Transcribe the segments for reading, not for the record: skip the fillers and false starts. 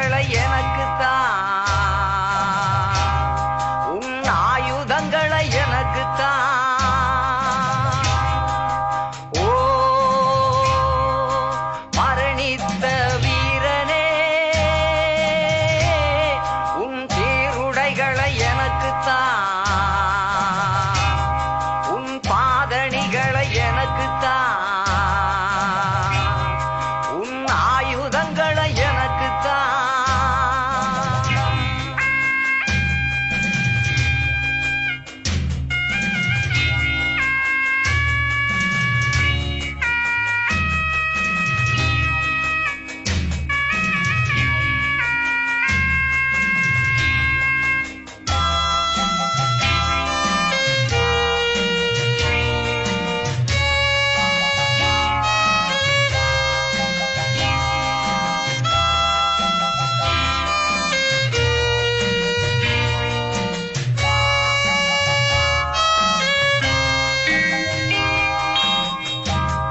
சீருடைகளை எனக்குத்தான், உன் ஆயுதங்களை எனக்குத்தான். ஓ மரணித்த வீரனே, உன் சீருடைகளை எனக்குத்தான், உன் பாதணிகளை எனக்குத்தான், உன் ஆயுதங்களை எனக்குத்தான்.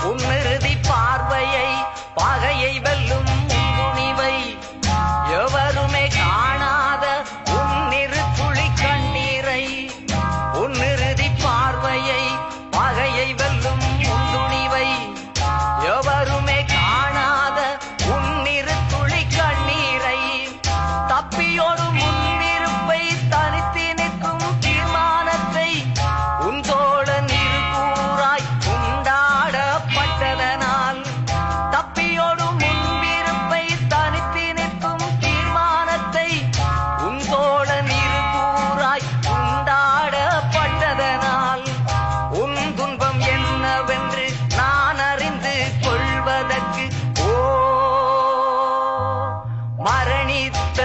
உன்னிறுதி பார்வையை பகையை வெல்லும் துணிவை எவருமே காணாத உன்னிரு துளி கண்ணீரை. உன்னிறுதி பார்வையை பகையை வெல்லும் துணிவை எவருமே காணாத உன்னிரு துளி கண்ணீரை. தப்பியோடு முன்னிருப்பை தனித்து நிற்கும் தீர்மானத்தை உன் தோழன் இருகூறாய் உண்டாடப்பட்டதனால், தப்பியோடு முன்விருப்பை தனித்து நிற்கும் தீர்மானத்தை உன் தோழன் இருகூறாய் உண்டாடப்பட்டதனால், உன் துன்பம் என்னவென்று நான் அறிந்து கொள்வதற்கு ஓ மரணித்த